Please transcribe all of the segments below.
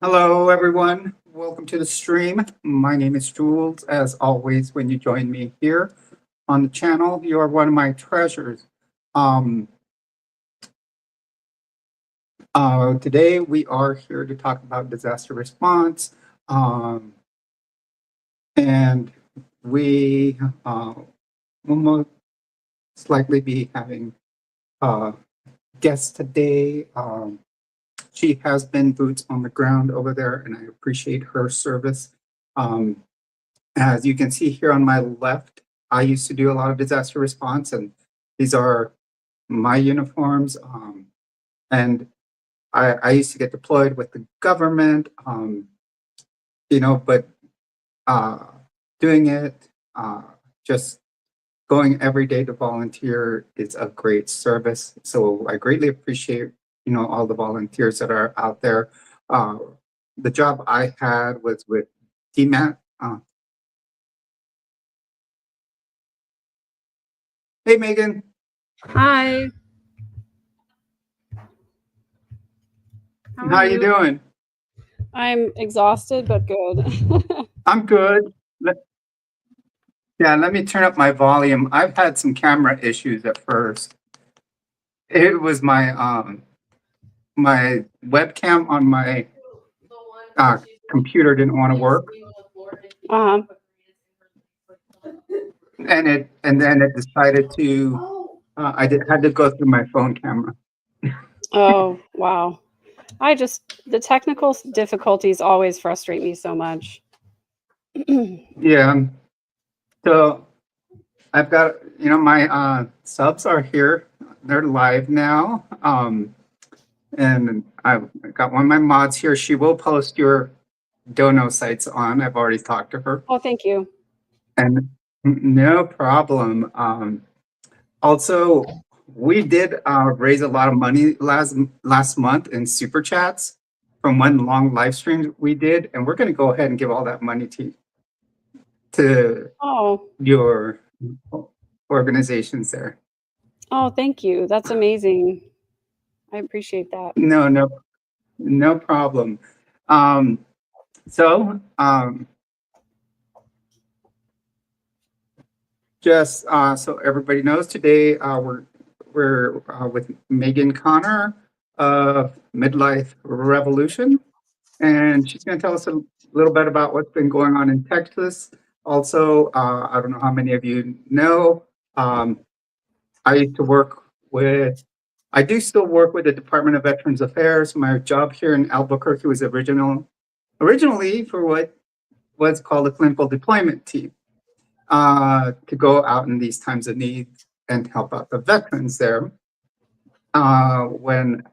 Hello, everyone. Welcome to the stream. My name is Jules. As always, when you join me here on the channel, you are one of my treasures. Um, Today, we are here to talk about disaster response, um, and we will most likely be having uh, guests today. She has been boots on the ground over there, and I appreciate her service. Um, As you can see here on my left, I used to do a lot of disaster response, and these are my uniforms. And I used to get deployed with the government, but uh, doing it, just going every day to volunteer is a great service. So I greatly appreciate, all the volunteers that are out there. Uh, the job I had was with DMAT. Hey, Megan, Hi, how are how you you? doing? I'm exhausted but good. I'm good. Yeah, let me turn up my volume. I've had some camera issues at first. It was my webcam on my uh, computer didn't want to work, Uh-huh. and then it decided to. Had to go through my phone camera. Oh, wow. The technical difficulties always frustrate me so much. Yeah. So I've got my subs are here. They're live now. And I've got one of my mods here. She will post your dono sites on. I've already talked to her. Oh, thank you. And no problem. Also, we did raise a lot of money last month in super chats from one long live stream we did, and we're going to go ahead and give all that money to Oh, your organizations there. oh, thank you. That's amazing. I appreciate that. No problem. Um, so just so everybody knows, today we're with Megan Connor of Midlife Revolution, and she's going to tell us a little bit about what's been going on in Texas. Also, I don't know how many of you know, um, I used to work with. I do still work with the Department of Veterans Affairs. My job here in Albuquerque was originally for what was called a clinical deployment team, to go out in these times of need and help out the veterans there. When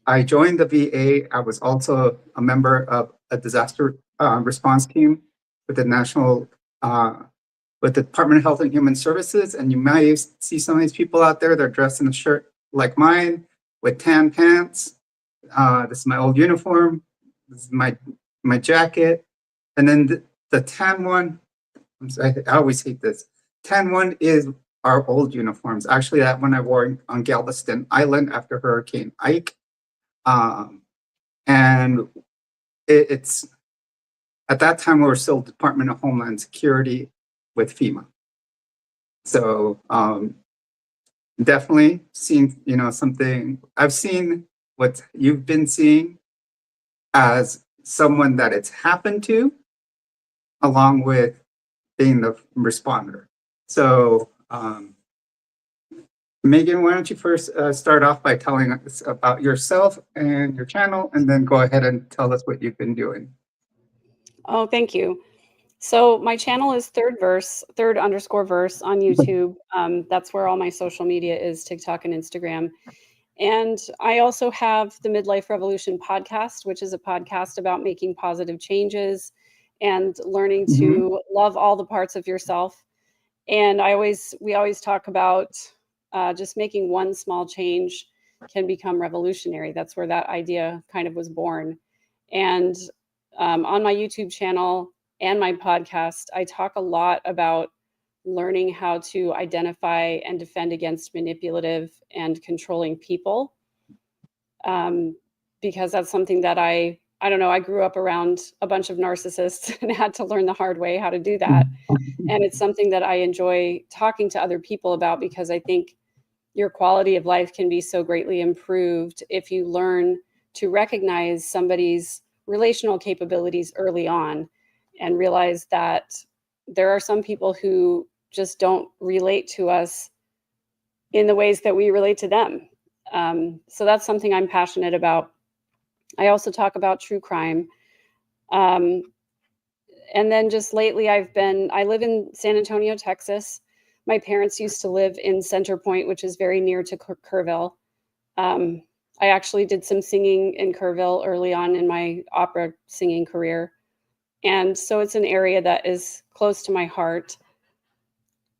I joined the VA, I was also a member of a disaster response team with the uh, with the Department of Health and Human Services. And you might see some of these people out there. They're dressed in a shirt like mine with tan pants. This is my old uniform. This is my jacket. And then the tan one, I always hate this. Tan one is our old uniforms. Actually, that one I wore on Galveston Island after Hurricane Ike. Um, and it's at that time we were still Department of Homeland Security with FEMA. So definitely seen, something I've seen what you've been seeing as someone that it's happened to, along with being the responder. So Megan, why don't you first start off by telling us about yourself and your channel, and then go ahead and tell us what you've been doing. Oh, thank you. So my channel is third_verse on YouTube. That's where all my social media is, TikTok and Instagram. And I also have the Midlife Revolution podcast, which is a podcast about making positive changes and learning Mhm. to love all the parts of yourself. And we always talk about just making one small change can become revolutionary. That's where that idea kind of was born. And on my YouTube channel and my podcast, I talk a lot about learning how to identify and defend against manipulative and controlling people, um, because that's something that I I don't know, I grew up around a bunch of narcissists and had to learn the hard way how to do that. And it's something that I enjoy talking to other people about, because I think your quality of life can be so greatly improved if you learn to recognize somebody's relational capabilities early on and realize that there are some people who just don't relate to us in the ways that we relate to them. So that's something I'm passionate about. I also talk about true crime. Um, and then just lately, I live in San Antonio, Texas. My parents used to live in Center Point, which is very near to Kerrville. Um, I actually did some singing in Kerrville early on in my opera singing career. And so it's an area that is close to my heart.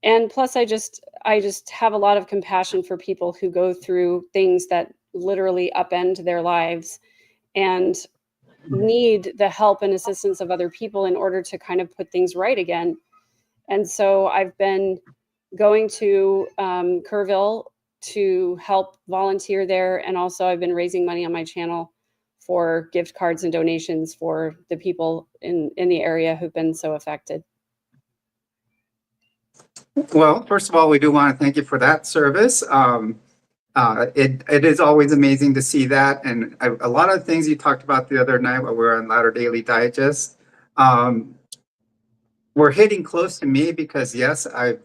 And plus, I just have a lot of compassion for people who go through things that literally upend their lives and need the help and assistance of other people in order to kind of put things right again. And so I've been going to Kerrville to help volunteer there. And also I've been raising money on my channel for gift cards and donations for the people in the area who've been so affected. Well, first of all, we do want to thank you for that service. It is always amazing to see that, and a lot of things you talked about the other night while we were on Louder Daily Digest were hitting close to me, because yes, I've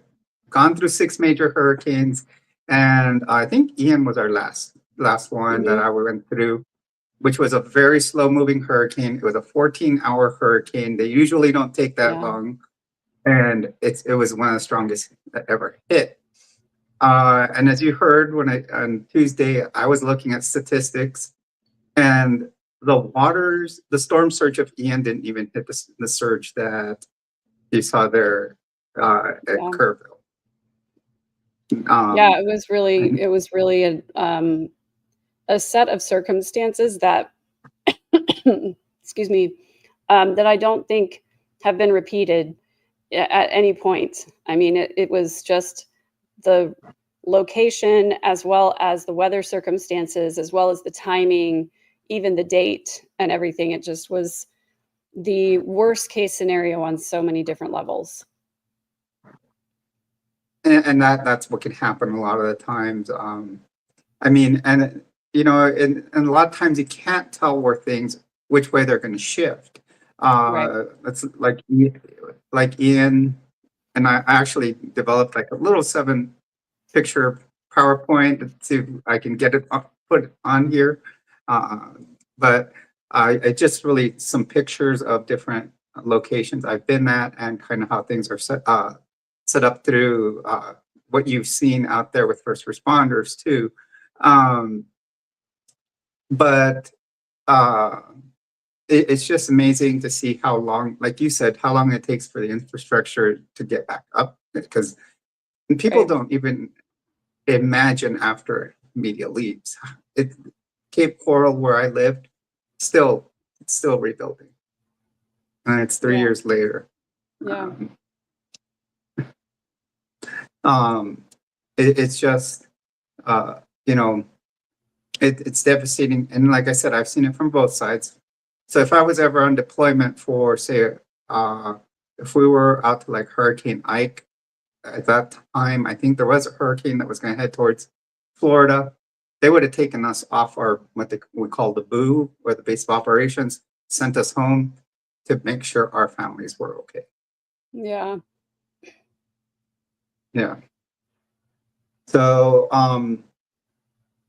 gone through 6 major hurricanes, and I think Ian was our last one that I went through, which was a very slow moving hurricane. It was a 14-hour hurricane. They usually don't take that long. And it was one of the strongest that ever hit. And as you heard, on Tuesday, I was looking at statistics, and the storm surge of Ian didn't even hit the surge that you saw there at Kerrville. Yeah, it was really a set of circumstances that, excuse me, that I don't think have been repeated at any point. I mean, it was just the location, as well as the weather circumstances, as well as the timing, even the date and everything. It just was the worst case scenario on so many different levels. And that's what can happen a lot of the times. I mean, and and a lot of times you can't tell which way they're going to shift. Right. It's like Ian and I actually developed like a little 7-picture PowerPoint I can get it put on here. But I just really some pictures of different locations I've been at, and kind of how things are set up through what you've seen out there with first responders too. But it's just amazing to see how long, like you said, how long it takes for the infrastructure to get back up, because people don't even imagine after media leaves. Cape Coral, where I lived, it's still rebuilding, and it's 3 years later. Yeah. It's just it's devastating, and like I said, I've seen it from both sides. So if I was ever on deployment for, say, if we were out to like Hurricane Ike at that time, I think there was a hurricane that was going to head towards Florida. They would have taken us off our we call the BOO, or the base of operations, sent us home to make sure our families were okay. Yeah. Yeah. So,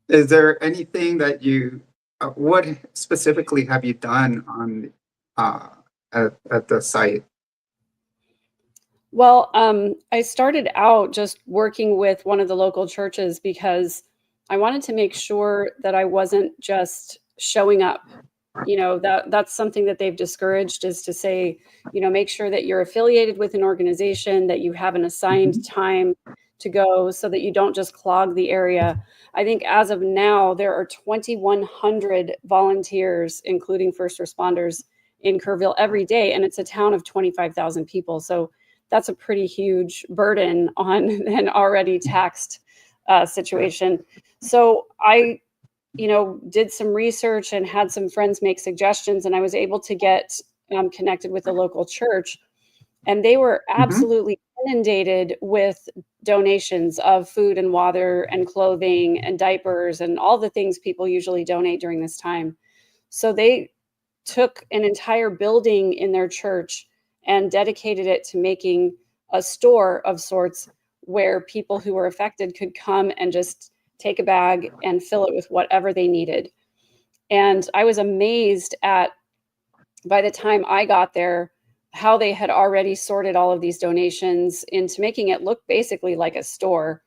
is there anything that what specifically have you done on at the site? Well, I started out just working with one of the local churches because I wanted to make sure that I wasn't just showing up. That's something that they've discouraged, is to say, make sure that you're affiliated with an organization, that you have an assigned time to go, so that you don't just clog the area. I think as of now, there are 2,100 volunteers, including first responders, in Kerrville every day, and it's a town of 25,000 people. So that's a pretty huge burden on an already taxed situation. So I did some research and had some friends make suggestions, and I was able to get connected with the local church, and they were Mhm. absolutely inundated with donations of food and water and clothing and diapers and all the things people usually donate during this time. So they took an entire building in their church and dedicated it to making a store of sorts where people who were affected could come and just take a bag and fill it with whatever they needed. And I was amazed at, by the time I got there, how they had already sorted all of these donations into making it look basically like a store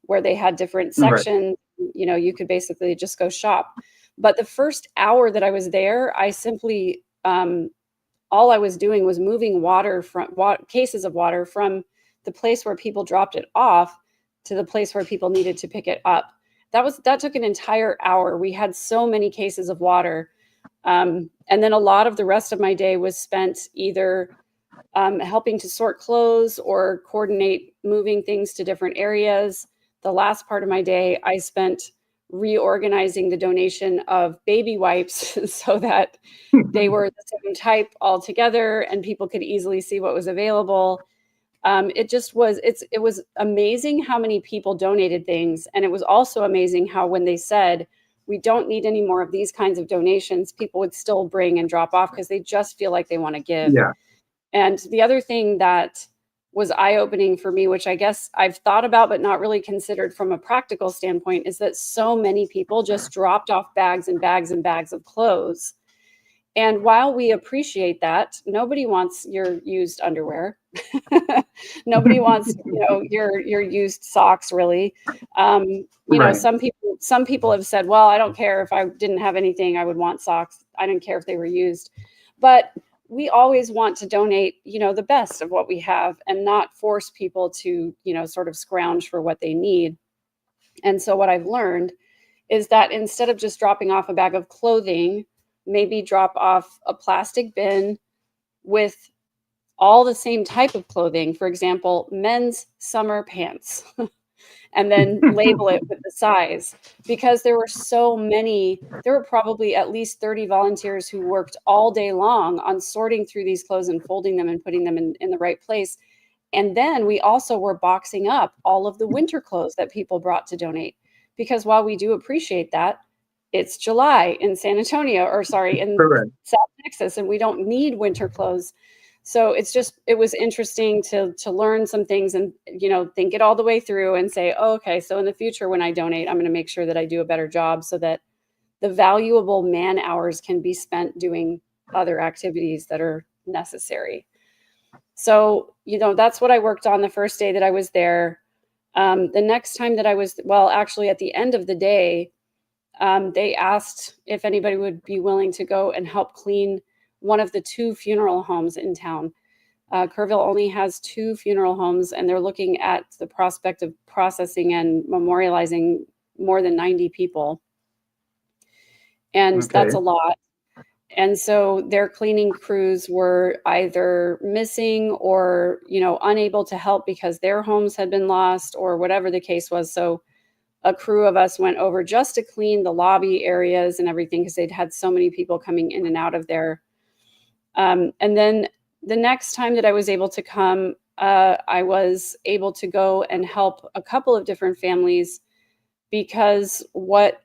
where they had different Right. sections. You could basically just go shop. But the first hour that I was there, I simply, all I was doing was moving water from cases of water from the place where people dropped it off to the place where people needed to pick it up. That took an entire hour. We had so many cases of water. And then a lot of the rest of my day was spent either helping to sort clothes or coordinate moving things to different areas. The last part of my day, I spent reorganizing the donation of baby wipes so that they were the same type all together and people could easily see what was available. It was amazing how many people donated things. And it was also amazing how when they said, we don't need any more of these kinds of donations, people would still bring and drop off because they just feel like they want to give. Yeah. And the other thing that was eye-opening for me, which I guess I've thought about but not really considered from a practical standpoint, is that so many people just dropped off bags and bags and bags of clothes. And while we appreciate that, nobody wants your used underwear. Nobody wants, your used socks, really. Right. Some people have said, well, I don't care if I didn't have anything, I would want socks. I didn't care if they were used. But we always want to donate, the best of what we have and not force people to, sort of scrounge for what they need. And so what I've learned is that instead of just dropping off a bag of clothing, maybe drop off a plastic bin with all the same type of clothing. For example, men's summer pants, and then label it with the size. Because there were probably at least 30 volunteers who worked all day long on sorting through these clothes and folding them and putting them in the right place. And then we also were boxing up all of the winter clothes that people brought to donate. Because while we do appreciate that, it's July in San Antonio, or sorry, in Correct. South Texas, and we don't need winter clothes. So it was interesting to learn some things and, think it all the way through and say, oh, okay, so in the future when I donate, I'm going to make sure that I do a better job so that the valuable man hours can be spent doing other activities that are necessary. So, that's what I worked on the first day that I was there. The next time that actually at the end of the day, they asked if anybody would be willing to go and help clean one of the 2 funeral homes in town. Kerrville only has 2 funeral homes, and they're looking at the prospect of processing and memorializing more than 90 people. And that's Okay. a lot. And so their cleaning crews were either missing or, unable to help because their homes had been lost or whatever the case was. So a crew of us went over just to clean the lobby areas and everything because they'd had so many people coming in and out of there. And then the next time that I was able to come, I was able to go and help a couple of different families, because what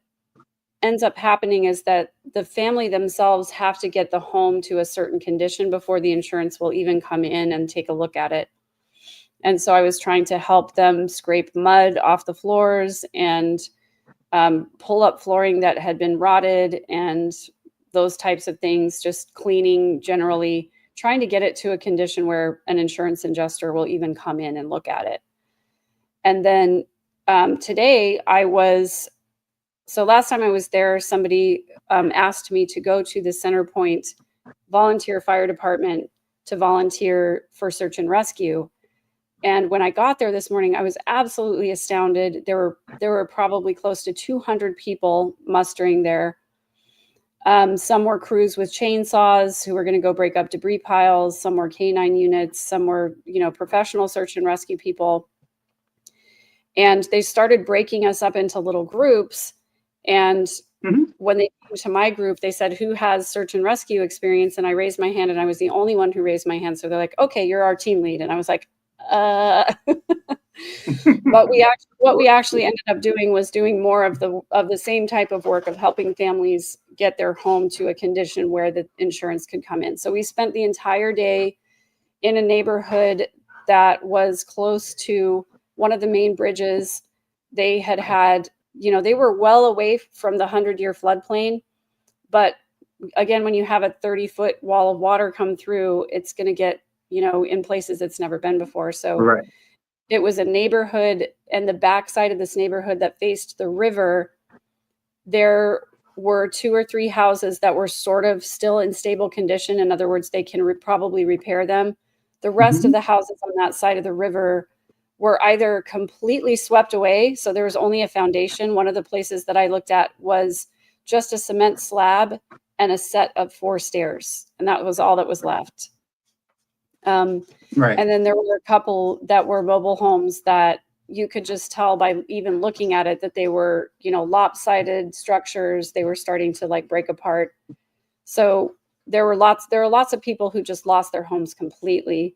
ends up happening is that the family themselves have to get the home to a certain condition before the insurance will even come in and take a look at it. And so I was trying to help them scrape mud off the floors and pull up flooring that had been rotted and those types of things, just cleaning generally, trying to get it to a condition where an insurance adjuster will even come in and look at it. And then today so last time I was there, somebody asked me to go to the Centerpoint Volunteer Fire Department to volunteer for search and rescue. And when I got there this morning, I was absolutely astounded. There were probably close to 200 people mustering there. Some were crews with chainsaws who were going to go break up debris piles. Some were canine units. Some were, professional search and rescue people. And they started breaking us up into little groups. And Mhm. when they came to my group, they said, "Who has search and rescue experience?" And I raised my hand, and I was the only one who raised my hand. So they're like, "Okay, you're our team lead." And I was like, But what we actually ended up doing was doing more of the same type of work of helping families get their home to a condition where the insurance could come in. So we spent the entire day in a neighborhood that was close to one of the main bridges. They had, they were well away from the 100-year floodplain, but again, when you have a 30-foot wall of water come through, it's going to get, in places it's never been before. So Right. it was a neighborhood, and the backside of this neighborhood that faced the river, there were 2 or 3 houses that were sort of still in stable condition. In other words, they can probably repair them. The rest of Mhm. the houses on that side of the river were either completely swept away, so there was only a foundation. One of the places that I looked at was just a cement slab and a set of 4 stairs, and that was all that was left. Right. And then there were a couple that were mobile homes that you could just tell by even looking at it that they were, lopsided structures. They were starting to like break apart. So there are lots of people who just lost their homes completely.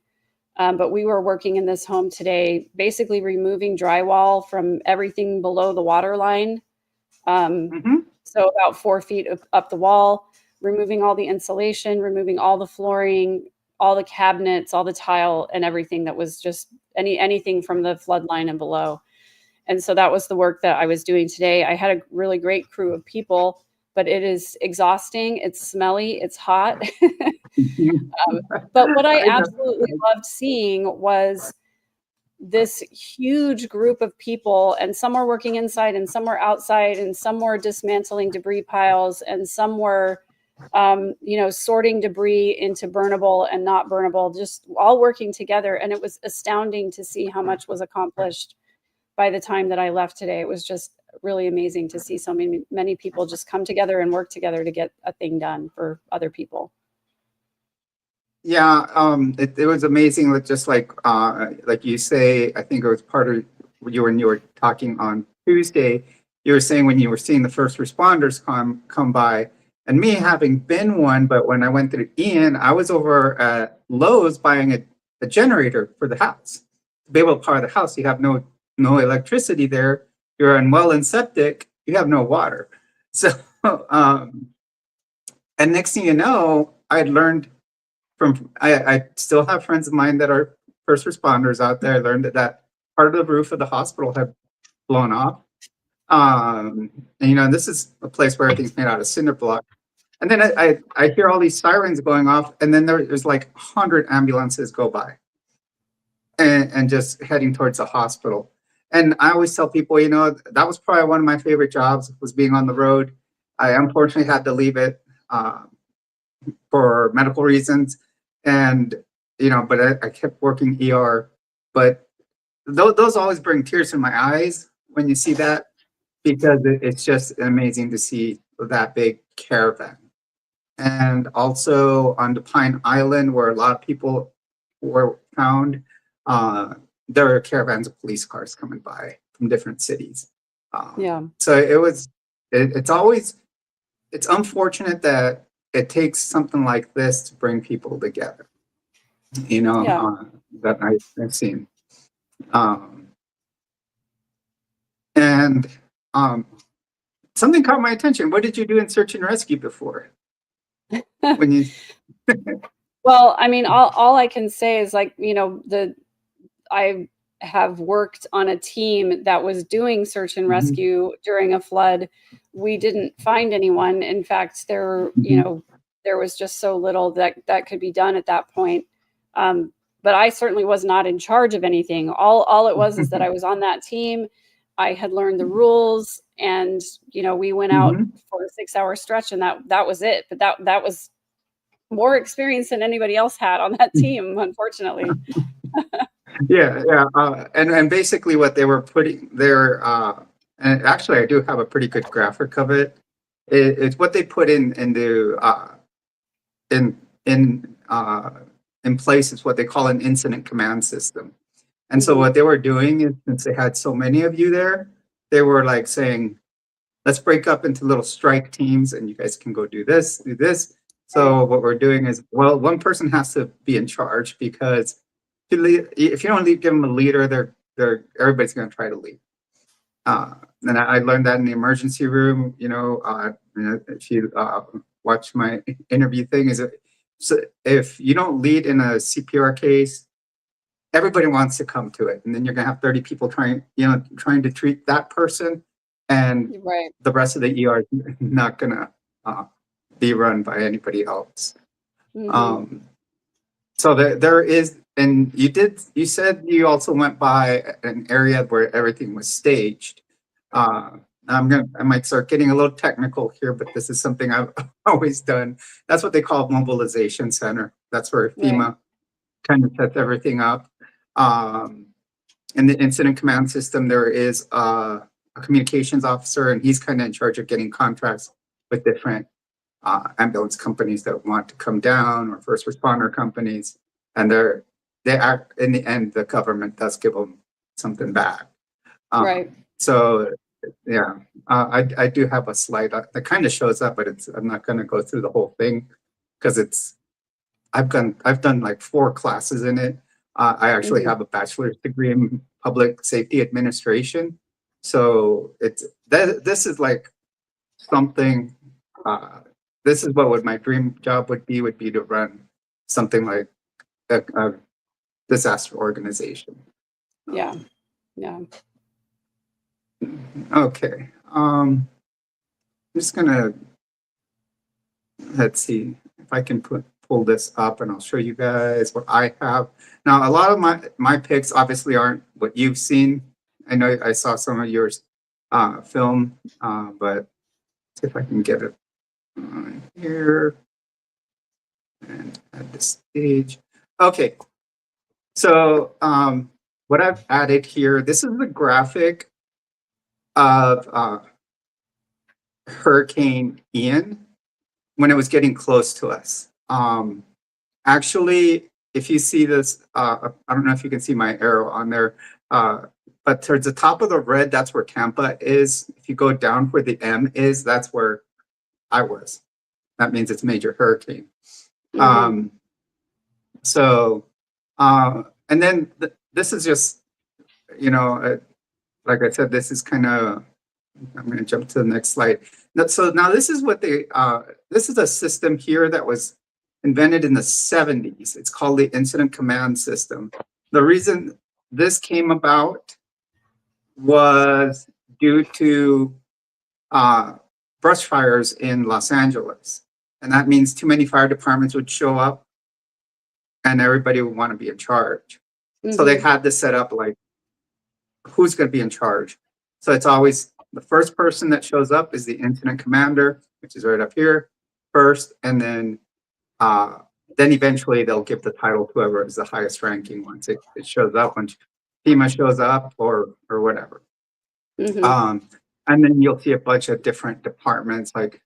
But we were working in this home today, basically removing drywall from everything below the water line. Mhm. So about 4 feet up the wall, removing all the insulation, removing all the flooring, all the cabinets, all the tile, and everything that was just anything from the flood line and below. And so that was the work that I was doing today. I had a really great crew of people, but it is exhausting. It's smelly. It's hot. Mhm. But what I I know. absolutely loved seeing was this huge group of people, and some were working inside and some were outside, and some were dismantling debris piles, and some were sorting debris into burnable and not burnable, just all working together. And it was astounding to see how much was accomplished by the time that I left today. It was just really amazing to see so many people just come together and work together to get a thing done for other people. Yeah, it was amazing. Just like you say, I think it was part of you when you were talking on Tuesday. You were saying when you were seeing the first responders come by, and me having been one, but when I went through Ian, I was over at Lowe's buying a generator for the house to be able to power the house. You have no electricity there. You're on well and septic. You have no water. So, um, and next thing you know, I had learned I still have friends of mine that are first responders out there. I learned that part of the roof of the hospital had blown off. And this is a place where everything's made out of cinder block. And then I hear all these sirens going off, and then there's like 100 ambulances go by and just heading towards the hospital. And I always tell people, that was probably one of my favorite jobs, was being on the road. I unfortunately had to leave it for medical reasons, and but I kept working ER. But those always bring tears to my eyes when you see that, because it's just amazing to see that big caravan. And also on the Pine Island, where a lot of people were found, there are caravans of police cars coming by from different cities. Yeah. So it's unfortunate that it takes something like this to bring people together, Yeah. that I've seen. Um, and um, Something caught my attention. What did you do in search and rescue before? When you Well, I mean, all I can say is like, I have worked on a team that was doing search and Mhm, rescue during a flood. We didn't find anyone. In fact, mhm, there was just so little that could be done at that point. But I certainly was not in charge of anything. All it was is that I was on that team. I had learned the rules, and we went out mhm. for a 6-hour stretch, and that was it. But that was more experience than anybody else had on that team, unfortunately. Yeah, yeah. And basically what they were putting there, and actually I do have a pretty good graphic of it. It's what they put in in uh, in place is what they call an incident command system. And so Mhm. what they were doing is, since they had so many of you there, they were like saying, let's break up into little strike teams and you guys can go do this, do this. So what we're doing is, well, one person has to be in charge because if you don't give them a leader, everybody's going to try to lead. And I learned that in the emergency room. If you watch my interview thing, so if you don't lead in a CPR case, everybody wants to come to it, and then you're going to have 30 people trying to treat that person, and Right. the rest of the ER is not going to be run by anybody else. Mhm. So there is, and you said you also went by an area where everything was staged. I might start getting a little technical here, but this is something I've always done. That's what they call mobilization center. That's where Right. FEMA kind of sets everything up. In the incident command system, there is a communications officer, and he's kind of in charge of getting contracts with different ambulance companies that want to come down, or first responder companies, and they act in the end. The government does give them something back. Right. So yeah, I do have a slide that kind of shows up, but I'm not going to go through the whole thing because I've done like 4 classes in it. I actually Mhm. have a bachelor's degree in public safety administration, so this is like something. This is what my dream job would be to run something like a disaster organization. Yeah. Yeah. Okay. I'm just gonna let's see if I can pull this up, and I'll show you guys what I have. Now, a lot of my picks obviously aren't what you've seen. I know I saw some of yours film, but see if I can get it on here and at this stage. Okay, so what I've added here, this is the graphic of Hurricane Ian when it was getting close to us. Actually, if you see this, I don't know if you can see my arrow on there, but towards the top of the red, that's where Tampa is. If you go down where the M is, that's where I was. That means it's major hurricane. Mhm. So, and then this is just, like I said, this is kind of, I'm going to jump to the next slide. So now this is this is a system here that was invented in the 70s. It's called the Incident Command System. The reason this came about was due to brush fires in Los Angeles. And that means too many fire departments would show up and everybody would want to be in charge. So they Mhm. had this set up like, who's going to be in charge? So it's always the first person that shows up is the incident commander, which is right up here first, and then eventually they'll give the title to whoever is the highest ranking once it shows up, when FEMA shows up or whatever. Mhm. And then you'll see a bunch of different departments, like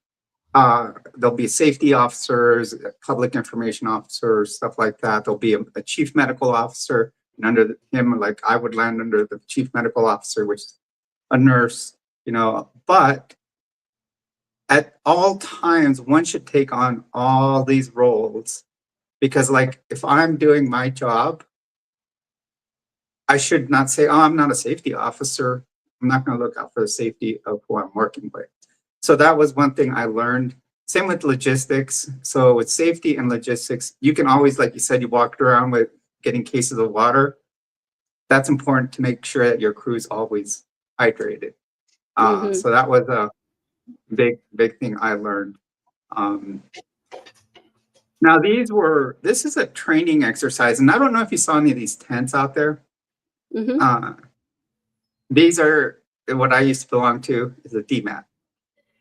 there'll be safety officers, public information officers, stuff like that. There'll be a chief medical officer, and under him, like I would land under the chief medical officer, which is a nurse, but at all times, one should take on all these roles because, like, if I'm doing my job, I should not say, oh, I'm not a safety officer. I'm not going to look out for the safety of who I'm working with. So that was one thing I learned. Same with logistics. So with safety and logistics, you can always, like you said, you walked around with getting cases of water. That's important to make sure that your crew's always hydrated. Mhm. So that was a big thing I learned. Um, Now this is a training exercise, and I don't know if you saw any of these tents out there. Mhm. Uh, these are what I used to belong to, is a DMAT,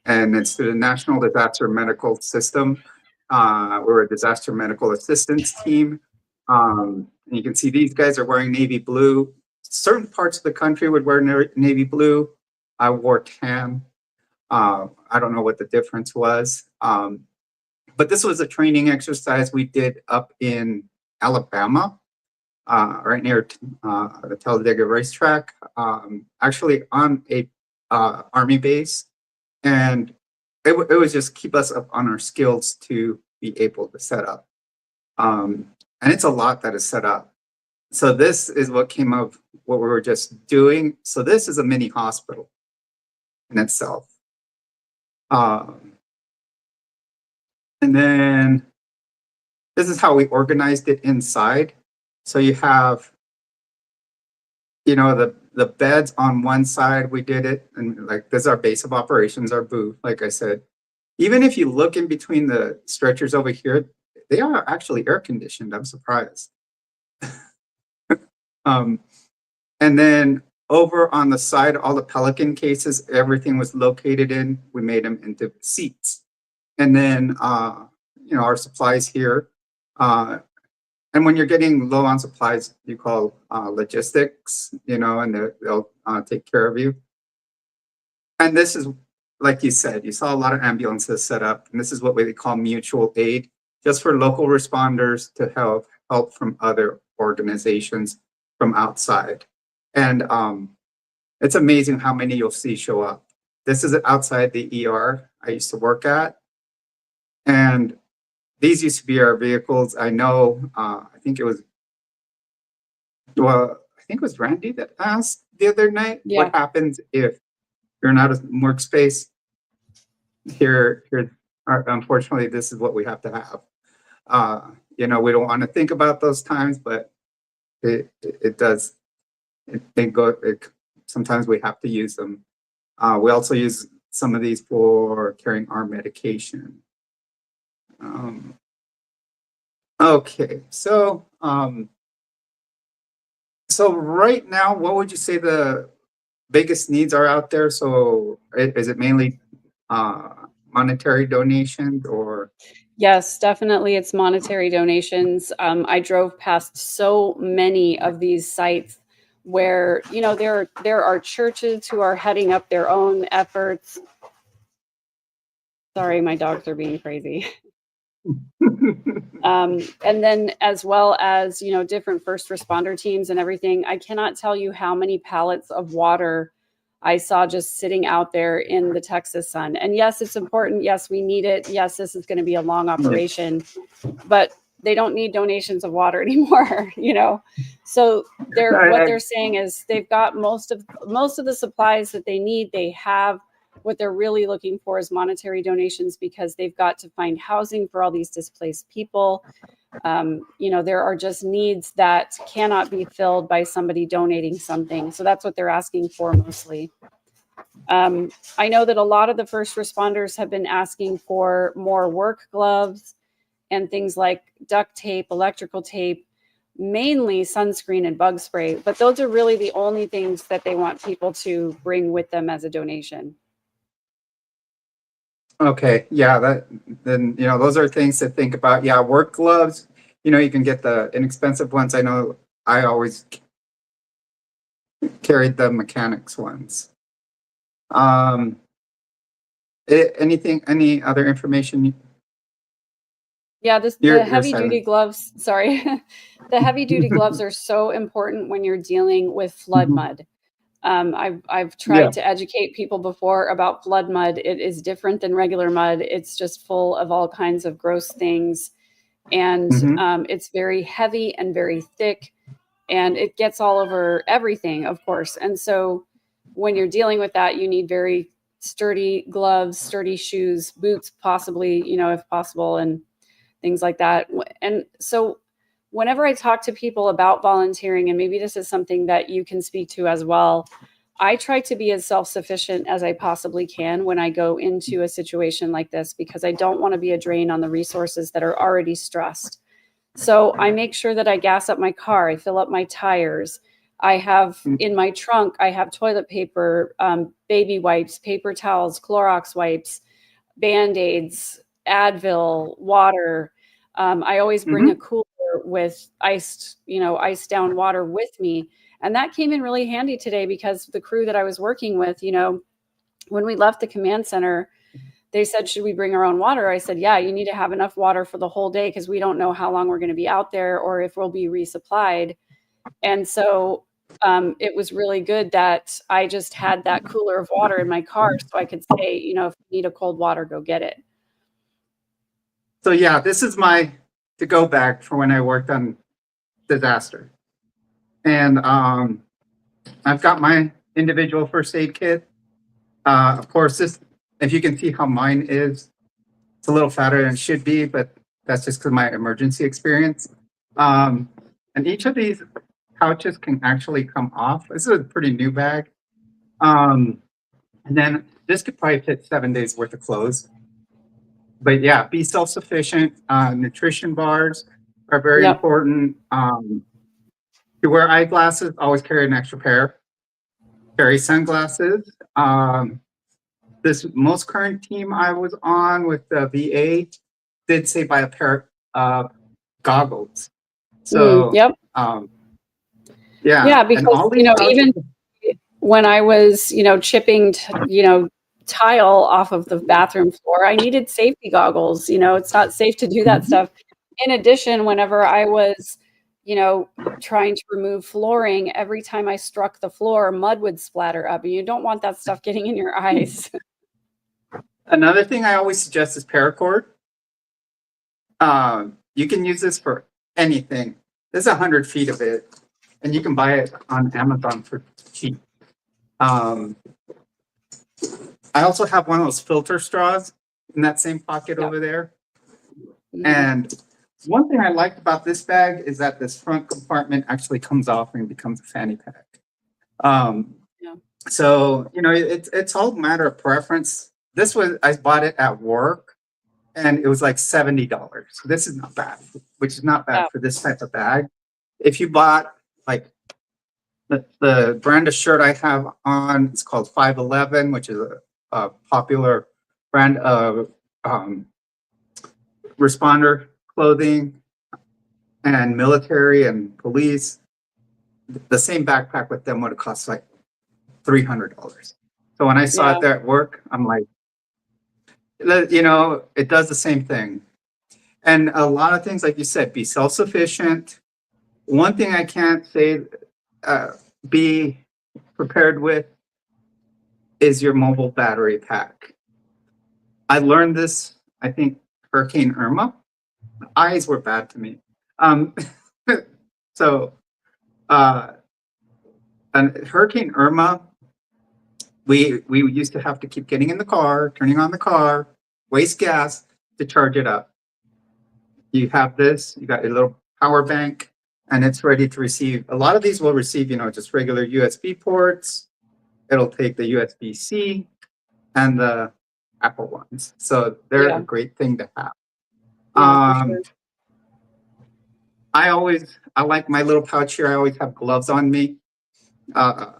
and it's the National Disaster Medical System. We're a disaster medical assistance team. And you can see these guys are wearing navy blue. Certain parts of the country would wear navy blue. I wore tan. I don't know what the difference was. But this was a training exercise we did up in Alabama, right near the Talladega racetrack, actually on a Army base. And it was just keep us up on our skills to be able to set up. And it's a lot that is set up. So this is what came of what we were just doing. So this is a mini hospital in itself. And then this is how we organized it inside. So you have, the beds on one side, we did it, and like this is our base of operations, our booth, like I said. Even if you look in between the stretchers over here, they are actually air conditioned. I'm surprised. And then over on the side, all the Pelican cases, everything was located in. We made them into seats. And then, our supplies here. And when you're getting low on supplies, you call logistics, and they'll take care of you. And this is, like you said, you saw a lot of ambulances set up, and this is what we call mutual aid, just for local responders to help from other organizations from outside. And it's amazing how many you'll see show up. This is outside the ER I used to work at. And these used to be our vehicles. I know, I think it was Randy that asked the other night, Yeah. what happens if you're not a workspace? Here, unfortunately, this is what we have to have. We don't want to think about those times, but it does. Sometimes we have to use them. We also use some of these for carrying our medication. Okay, so right now, what would you say the biggest needs are out there? So is it mainly monetary donations or? Yes, definitely. It's monetary donations. I drove past so many of these sites where, there are churches who are heading up their own efforts. Sorry, my dogs are being crazy. And then as well as, different first responder teams and everything. I cannot tell you how many pallets of water I saw just sitting out there in the Texas sun. And yes, it's important. Yes, we need it. Yes, this is going to be a long operation, but they don't need donations of water anymore, So what they're saying is they've got most of the supplies that they need. They have. What they're really looking for is monetary donations because they've got to find housing for all these displaced people. There are just needs that cannot be filled by somebody donating something. So that's what they're asking for mostly. I know that a lot of the first responders have been asking for more work gloves and things like duct tape, electrical tape, mainly sunscreen and bug spray. But those are really the only things that they want people to bring with them as a donation. Okay, yeah, those are things to think about. Yeah, work gloves, you can get the inexpensive ones. I know I always carried the mechanics ones. Any other information? Yeah, the You're heavy duty silent. gloves, sorry. The heavy duty gloves are so important when you're dealing with flood Mhm. mud. I've Yeah. tried to educate people before about flood mud. It is different than regular mud. It's just full of all kinds of gross things. And Mhm. it's very heavy and very thick. And it gets all over everything, of course. And so when you're dealing with that, you need very sturdy gloves, sturdy shoes, boots, possibly, if possible, and things like that. And so whenever I talk to people about volunteering, and maybe this is something that you can speak to as well, I try to be as self-sufficient as I possibly can when I go into a situation like this, because I don't want to be a drain on the resources that are already stressed. So I make sure that I gas up my car, I fill up my tires. I have in my trunk, I have toilet paper, baby wipes, paper towels, Clorox wipes, Band-Aids, Advil, water. I always bring a Mhm. cooler with iced down water with me. And that came in really handy today because the crew that I was working with, when we left the command center, they said, should we bring our own water? I said, yeah, you need to have enough water for the whole day because we don't know how long we're going to be out there or if we'll be resupplied. And so it was really good that I just had that cooler of water in my car so I could say, you know, if you need a cold water, go get it. So yeah, this is my to-go bag for when I worked on disaster. And I've got my individual first aid kit. Of course, this, if you can see how mine is, it's a little fatter than it should be, but that's just because of my emergency experience. And each of these pouches can actually come off. This is a pretty new bag. And then this could probably fit 7 days worth of clothes. But yeah, be self-sufficient. Nutrition bars are very Yep. important. You wear eyeglasses, always carry an extra pair. Carry sunglasses. This most current team I was on with the VA did say buy a pair of goggles. So Yep. yeah. Yeah, And because, all you these know, pouches- even when I was, you know, chipping, you know, tile off of the bathroom floor, I needed safety goggles. You know, it's not safe to do that Mhm. stuff. In addition, whenever I was, you know, trying to remove flooring, every time I struck the floor, mud would splatter up, and you don't want that stuff getting in your eyes. Another thing I always suggest is paracord. You can use this for anything. There's 100 feet of it, and you can buy it on Amazon for cheap. I also have one of those filter straws in that same pocket Yep. over there. Mhm. And one thing I liked about this bag is that this front compartment actually comes off and becomes a fanny pack. Yeah. So, you know, it's all a matter of preference. This was, I bought it at work and it was like $70. This is not bad, which is not bad Yeah. for this type of bag. If you bought like the brand of shirt I have on, it's called 511, which is a popular brand of responder clothing and military and police. The same backpack with them would have cost like $300. So when I saw Yeah. it there at work, I'm like, you know, it does the same thing. And a lot of things, like you said, be self-sufficient. One thing I can't say, be prepared with is your mobile battery pack. I learned this, I think, Hurricane Irma. The eyes were bad to me. So, and Hurricane Irma, we used to have to keep getting in the car, turning on the car, waste gas to charge it up. You have this, you got your little power bank, and it's ready to receive. A lot of these will receive, you know, just regular USB ports. It'll take the USB-C and the Apple ones. So they're Yeah. a great thing to have. Yeah, for sure. I like my little pouch here. I always have gloves on me. I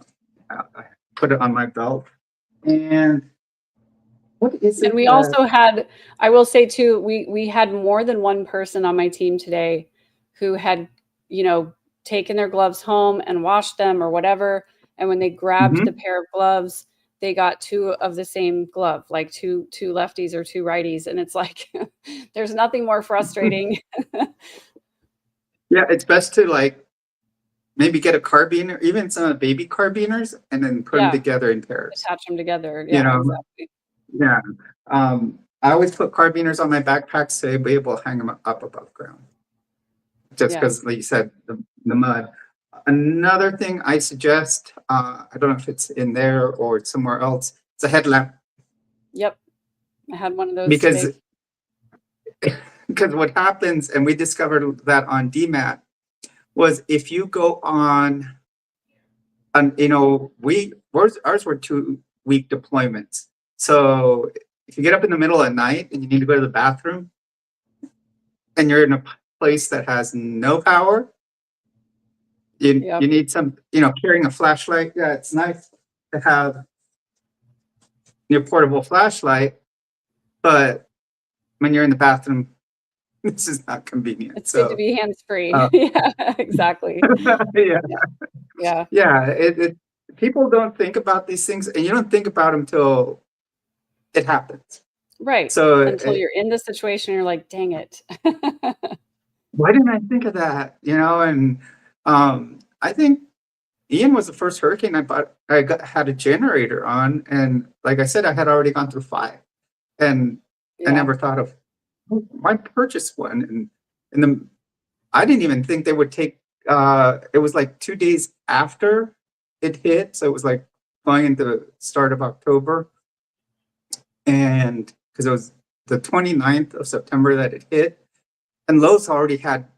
put it on my belt. And what is it? And we also had, I will say too, we had more than one person on my team today who had, you know, taken their gloves home and washed them or whatever. And when they grabbed Mhm. the pair of gloves, they got two of the same glove, like two lefties or two righties. And it's like, there's nothing more frustrating. Yeah, it's best to like maybe get a carbiner, even some baby carbiners, and then put them Yeah. together in pairs. Attach them together. You Yeah, know, exactly. yeah. I always put carbiners on my backpacks to be able to hang them up above ground. Just Yeah. because, like you said, the mud. Another thing I suggest, I don't know if it's in there or it's somewhere else, it's a headlamp. Yep. I had one of those Because today. because what happens, and we discovered that on DMAT, was if you go on, you know, ours were 2-week deployments. So if you get up in the middle of the night and you need to go to the bathroom and you're in a place that has no power, you Yep. need some, you know, carrying a flashlight. Yeah, it's nice to have your portable flashlight, but when you're in the bathroom, this is not convenient. It's good to So be hands-free. uh, Yeah, exactly. yeah, Yeah. yeah. People don't think about these things, and you don't think about them till it happens. Right. So Until you're in the situation, you're like, dang it. why didn't I think of that? You know, and I think Ian was the first hurricane had a generator on, and like I said, I had already gone through 5, and I Yeah. never thought of, "Oh, why purchase one?" And then I didn't even think they would take. It was like 2 days after it hit, so it was like going into the start of October, and because it was the 29th of September that it hit, and Lowe's already had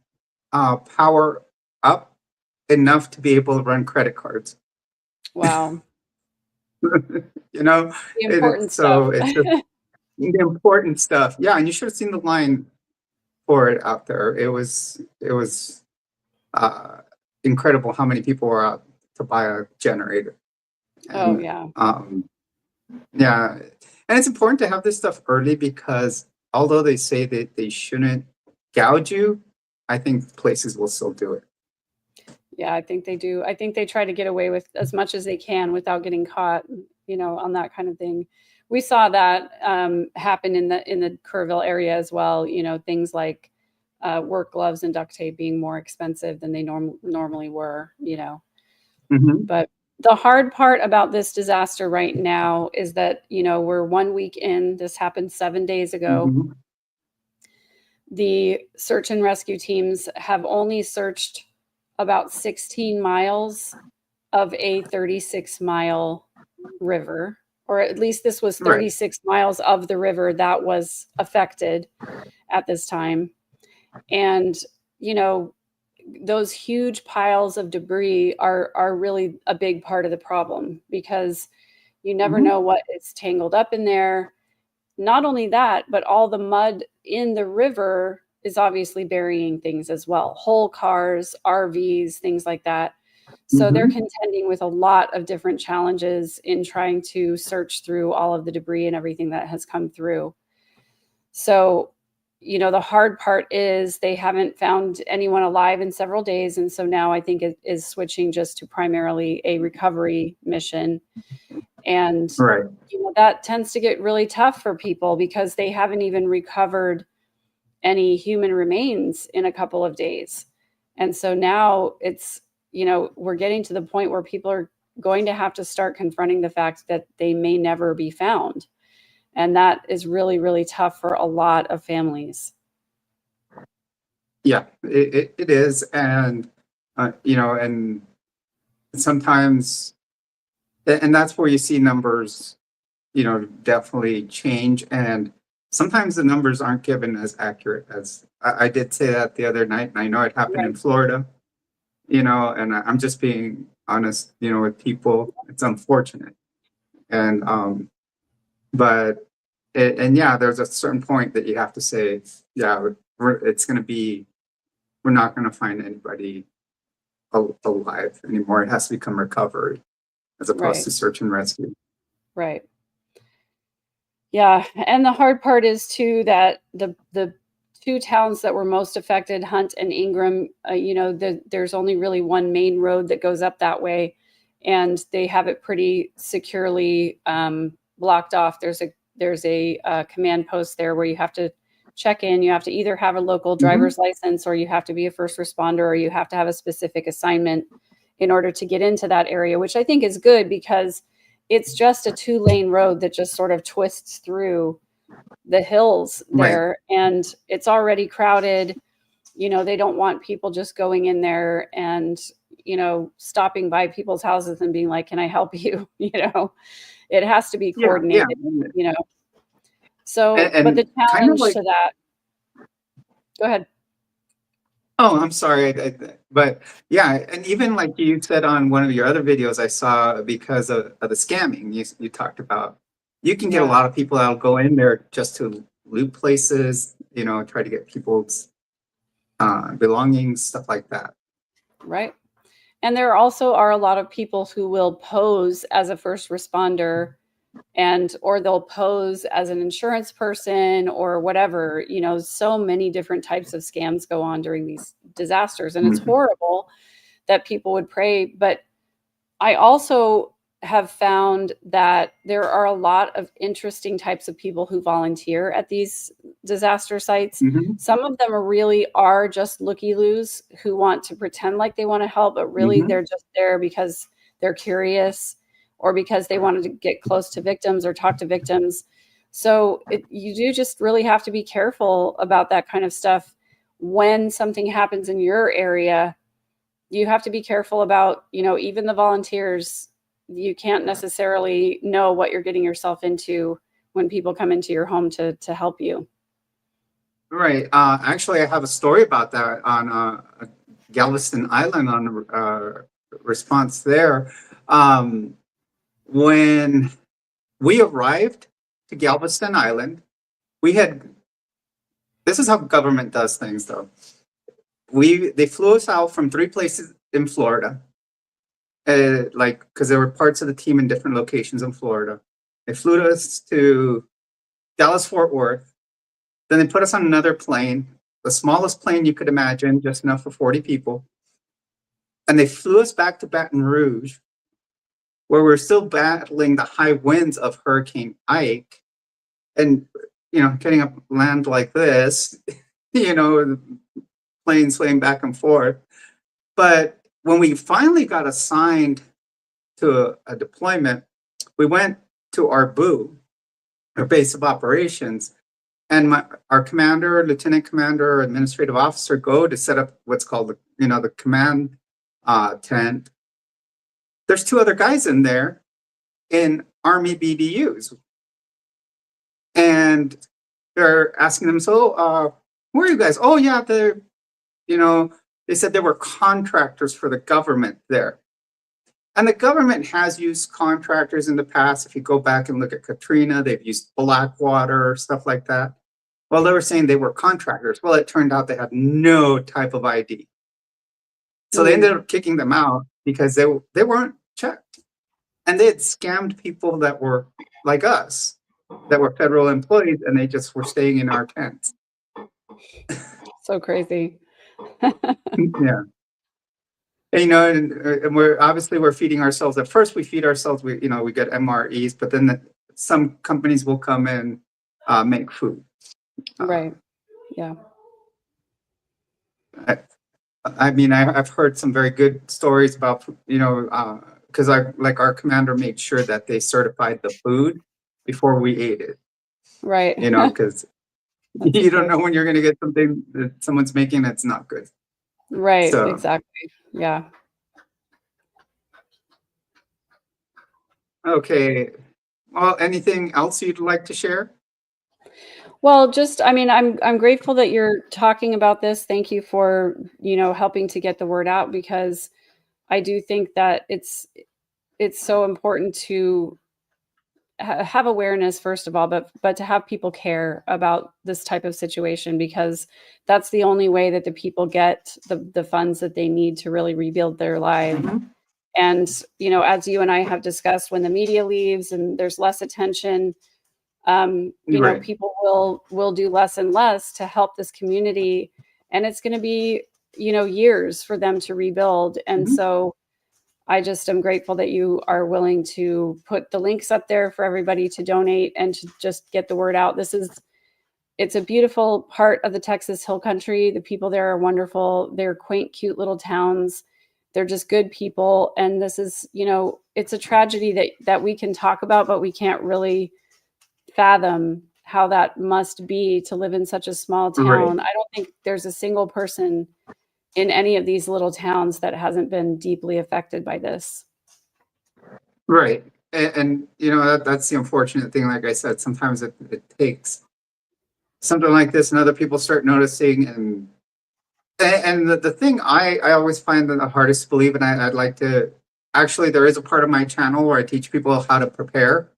power up enough to be able to run credit cards. Wow. You know, The and important it's so stuff. it's just the important stuff. Yeah, and you should have seen the line for it out there. It was uh, incredible how many people were out to buy a generator. Oh, And yeah. yeah, and it's important to have this stuff early because although they say that they shouldn't gouge you, I think places will still do it. Yeah, I think they do. I think they try to get away with as much as they can without getting caught, on that kind of thing. We saw that happen in the Kerrville area as well. Things like work gloves and duct tape being more expensive than they normally were. Mhm, But the hard part about this disaster right now is that we're 1 week in. This happened 7 days ago. mhm. The search and rescue teams have only searched about 16 miles of a 36-mile river, or at least this was Right. 36 miles of the river that was affected at this time. And, you know, those huge piles of debris are really a big part of the problem because you never Mhm. know what is tangled up in there. Not only that, but all the mud in the river is obviously burying things as well. Whole cars, RVs, things like that. So they're Mhm. contending with a lot of different challenges in trying to search through all of the debris and everything that has come through. So, the hard part is they haven't found anyone alive in several days. And so now I think it is switching just to primarily a recovery mission. And, Right. that tends to get really tough for people because they haven't even recovered any human remains in a couple of days. And so now we're getting to the point where people are going to have to start confronting the fact that they may never be found. And that is really, really tough for a lot of families. Yeah, it is, and and sometimes, and that's where you see numbers, definitely change, and sometimes the numbers aren't given as accurate as I did say that the other night, and I know it happened in Right. Florida, and I'm just being honest, with people. It's unfortunate, and but and yeah, there's a certain point that you have to say, yeah, it's going to be, we're not going to find anybody alive anymore. It has to become recovery as opposed Right. to search and rescue. Right. Yeah, and the hard part is too that the 2 towns that were most affected, Hunt and Ingram, there's only really one main road that goes up that way, and they have it pretty securely, blocked off. There's a command post there where you have to check in. You have to either have a local Mhm. driver's license, or you have to be a first responder, or you have to have a specific assignment in order to get into that area, which I think is good because it's just a 2-lane road that just sort of twists through the hills Right. there, and it's already crowded. They don't want people just going in there and, stopping by people's houses and being like, "Can I help you?" It has to be Yeah. Yeah. coordinated, you know? So, but the And kind of challenge like, to that. Go ahead. oh, I'm sorry. But yeah, and even like you said on one of your other videos I saw, because of the scamming you talked about, you can get a Yeah, lot of people that'll go in there just to loot places, try to get people's belongings, stuff like that. right. And there also are a lot of people who will pose as a first responder or they'll pose as an insurance person or whatever. So many different types of scams go on during these disasters, and it's Mhm. horrible that people would pray. But I also have found that there are a lot of interesting types of people who volunteer at these disaster sites. Mhm, Some of them really are just looky-loos who want to pretend like they want to help, but really mhm. they're just there because they're curious or because they wanted to get close to victims or talk to victims. So you do just really have to be careful about that kind of stuff when something happens in your area. You have to be careful about, even the volunteers. You can't necessarily know what you're getting yourself into when people come into your home to help you. Right. Actually, I have a story about that on Galveston Island on response there. Um, when we arrived to Galveston Island, we had, this is how government does things though. They flew us out from 3 places in Florida, like, because there were parts of the team in different locations in Florida. They flew us to Dallas Fort Worth. Then they put us on another plane, the smallest plane you could imagine, just enough for 40 people. And they flew us back to Baton Rouge, where we're still battling the high winds of Hurricane Ike. And, getting up land like this, the plane swaying back and forth. But when we finally got assigned to a deployment, we went to our BOO, our base of operations, and our commander, lieutenant commander, administrative officer go to set up what's called the command tent. There's 2 other guys in there in Army BDUs, and they're asking them, "So, who are you guys?" "Oh yeah, you know, they said they were contractors for the government there." And the government has used contractors in the past. If you go back and look at Katrina, they've used Blackwater, stuff like that. Well, they were saying they were contractors. Well, it turned out they had no type of ID. So they ended up kicking them out because they weren't checked. And they had scammed people that were like us, that were federal employees, and they just were staying in our tents. So crazy. Yeah. And we're feeding ourselves. At first we feed ourselves, we get MREs, but then some companies will come and make food. Right. Yeah. I've heard some very good stories about, because our commander made sure that they certified the food before we ate it, Right. because That's you don't okay. know when you're going to get something that someone's making that's not good. Right. So, Exactly. Yeah. okay. Well, anything else you'd like to share? Well, I'm grateful that you're talking about this. Thank you for, helping to get the word out, because I do think that it's so important to have awareness, first of all, but to have people care about this type of situation, because that's the only way that the people get the funds that they need to really rebuild their lives. Mhm. And, as you and I have discussed, when the media leaves and there's less attention, Right. people will do less and less to help this community, and it's going to be, years for them to rebuild. And Mhm. so I just am grateful that you are willing to put the links up there for everybody to donate and to just get the word out. It's a beautiful part of the Texas Hill Country. The people there are wonderful. They're quaint, cute little towns. They're just good people. And this is, it's a tragedy that we can talk about, but we can't really fathom how that must be to live in such a small Right. town. I don't think there's a single person in any of these little towns that hasn't been deeply affected by this. Right. And that's the unfortunate thing. Like I said, sometimes it takes something like this and other people start noticing. And the thing I always find the hardest to believe, and I'd like to, actually, there is a part of my channel where I teach people how to prepare.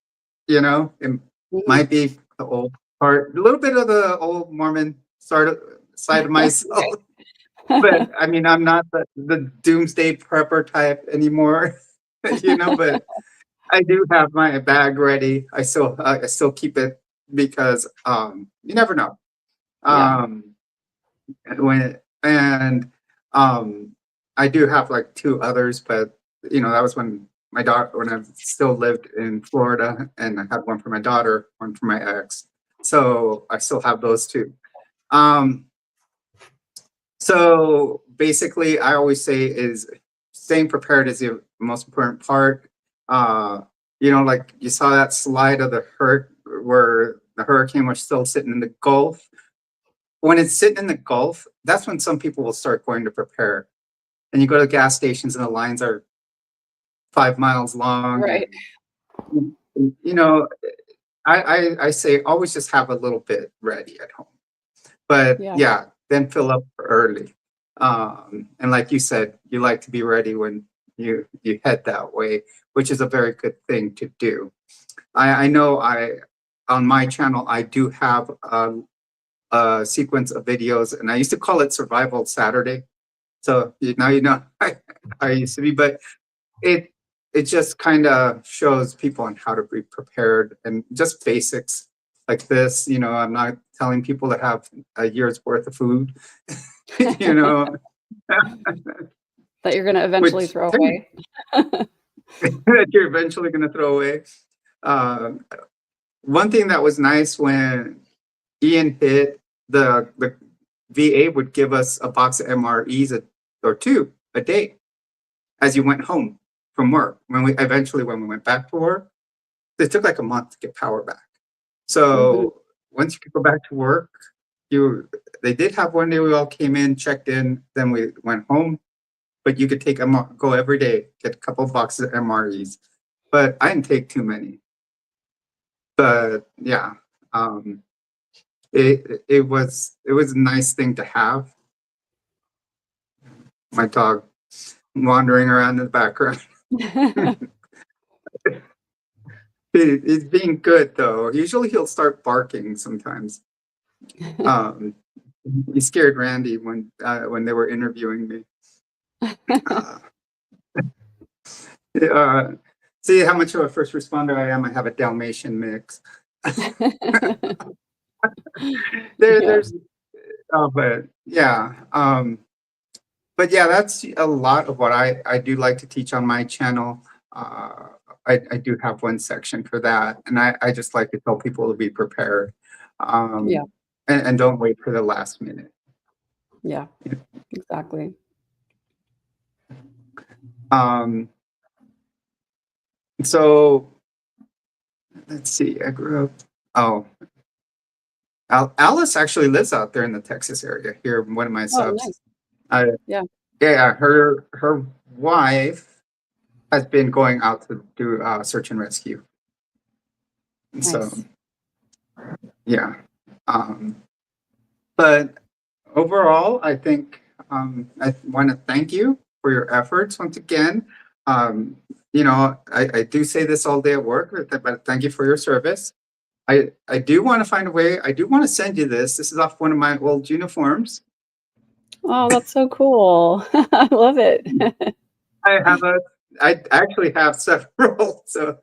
It Mhm. might be the old part, a little bit of the old Mormon side of myself. But I mean, I'm not the doomsday prepper type anymore, but I do have my bag ready. I still keep it because you never know. Yeah. Um, and um, I do have like 2 others, but that was when my daughter, when I still lived in Florida, and I had one for my daughter, one for my ex. So I still have those two. So basically, I always say is staying prepared is the most important part. Like you saw that slide of the hurt where the hurricane was still sitting in the Gulf. When it's sitting in the Gulf, that's when some people will start going to prepare. And you go to gas stations and the lines are 5 miles long. Right. And, you know, I say always just have a little bit ready at home. But Yeah. then fill up early. And like you said, you like to be ready when you head that way, which is a very good thing to do. I know on my channel I do have a sequence of videos, and I used to call it Survival Saturday. So now you know I used to be, but it just kind of shows people on how to be prepared and just basics like this. I'm not telling people to have a year's worth of food, you know, That you're going to eventually which throw away. that you're eventually going to throw away. One thing that was nice when Ian hit, the VA would give us a box of MREs or two a day as you went home from work. When we went back to work, it took like a month to get power back. So once you could go back to work, they did have one day we all came in, checked in, then we went home. But you could go every day, get a couple of boxes of MREs. But I didn't take too many. But yeah, it was a nice thing to have. My dog wandering around in the background. He's being good though. Usually he'll start barking sometimes. He scared Randy when they were interviewing me. See how much of a first responder I am. I have a Dalmatian mix. There's but yeah, that's a lot of what I do like to teach on my channel. I do have one section for that, and I just like to tell people to be prepared. And don't wait for the last minute. Yeah, exactly. So let's see. I grew up. Alice actually lives out there in the Texas area. Here, one of my subs. Oh, nice. Yeah. Her wife has been going out to do search and rescue. Nice. So, yeah. But overall, I think I want to thank you for your efforts once again. I do say this all day at work, but thank you for your service. I do want to find a way. I do want to send you this. This is off one of my old uniforms. Oh, that's so cool. I love it. I actually have several. So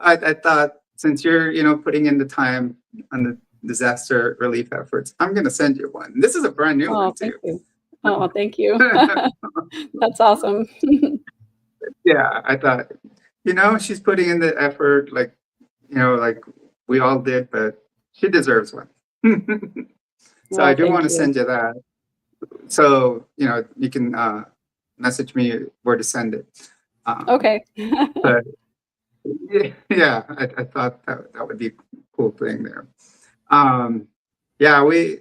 I thought, since you're, putting in the time on the disaster relief efforts, I'm going to send you one. This is a brand new one too. Thank you. Oh, thank you. That's awesome. Yeah, I thought, she's putting in the effort, like we all did, but she deserves one. So I do want to send you that. So, you can message me where to send it. Okay. But yeah, I thought that would be a cool thing there. We,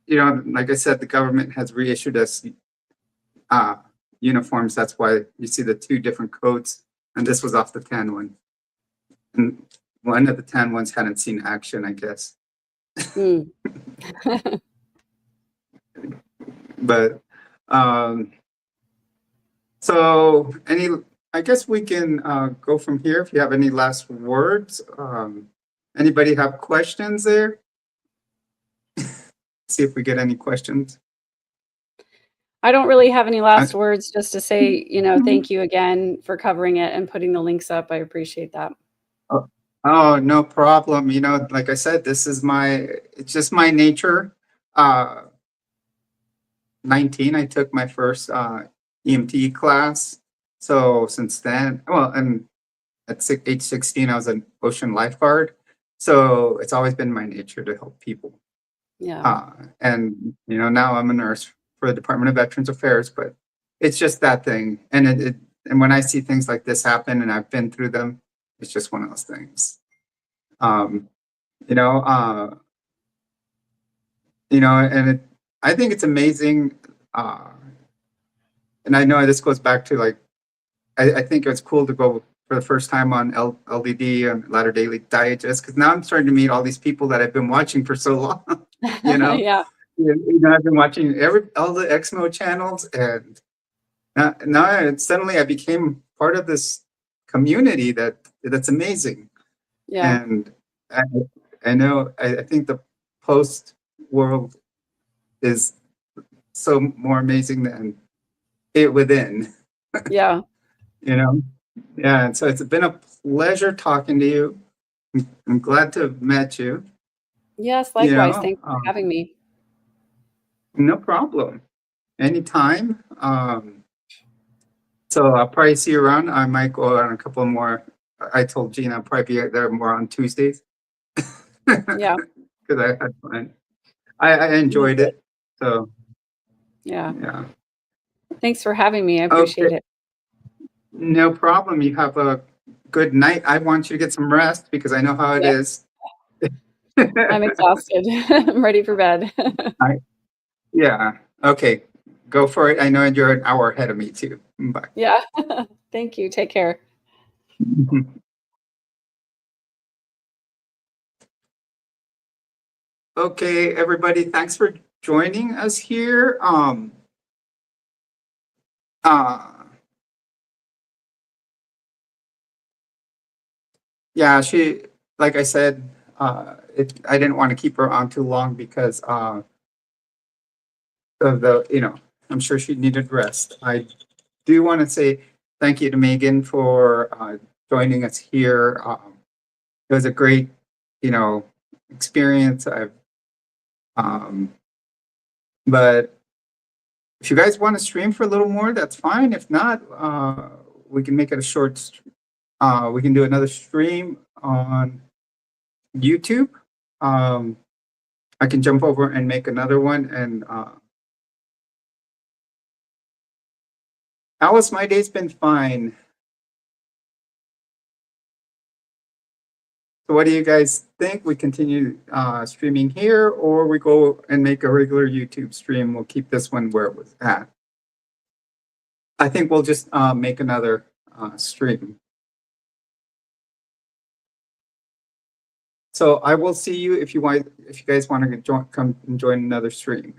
like I said, the government has reissued us uniforms. That's why you see the two different coats, and this was off the tan one. And one of the tan ones hadn't seen action, I guess. But so I guess we can go from here. If you have any last words, anybody have questions there? See if we get any questions. I don't really have any last words, just to say, thank you again for covering it and putting the links up. I appreciate that. Oh, no problem. Like I said, it's just my nature. 19, I took my first EMT class. So since then, well, and at age 16, I was an ocean lifeguard. So it's always been my nature to help people. Yeah. And now I'm a nurse for the Department of Veterans Affairs, but it's just that thing. And and when I see things like this happen, and I've been through them, it's just one of those things. Um, you know, uh, and I think it's amazing. And I know this goes back to like, I think it's cool to go for the first time on LDD and Latter Daily Digest, because now I'm starting to meet all these people that I've been watching for so long. you know, Yeah. I've been watching all the Exmo channels, and now suddenly I became part of this community that's amazing. Yeah. And I, I know I think the post world is so more amazing than it within. Yeah. Yeah, and so it's been a pleasure talking to you. I'm glad to have met you. Yes, You likewise. know, Thanks for having me. no problem. Anytime. So I'll probably see you around. I might go on a couple more. I told Gina I'll probably be there more on Tuesdays. Yeah. Because I had fun. I enjoyed it. So Yeah. yeah. Thanks for having me. I Okay, appreciate it. no problem. You have a good night. I want you to get some rest because I know how it Yeah. is. I'm exhausted. I'm ready for bed. Yeah. Okay. Go for it. I know you're an hour ahead of me too. Bye. Yeah. Thank you. Take care. Okay, everybody, thanks for joining us here. Uh, yeah, like I said, I didn't want to keep her on too long because of I'm sure she needed rest. I do want to say thank you to Megan for joining us here. It was a great, experience. Um, but if you guys want to stream for a little more, that's fine. If not, we can make it a short. We can do another stream on YouTube. I can jump over and make another one. And Alice, my day's been fine. So what do you guys think? We continue streaming here, or we go and make a regular YouTube stream? We'll keep this one where it was at. I think we'll just make another stream. So I will see you if you guys want to come and join another stream.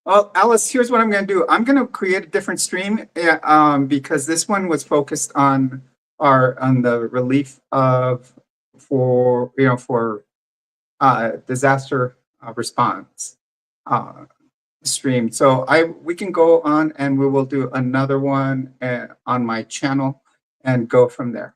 Well, Alice, here's what I'm going to do. I'm going to create a different stream because this one was focused on the relief for disaster response stream. So we can go on and we will do another one on my channel and go from there.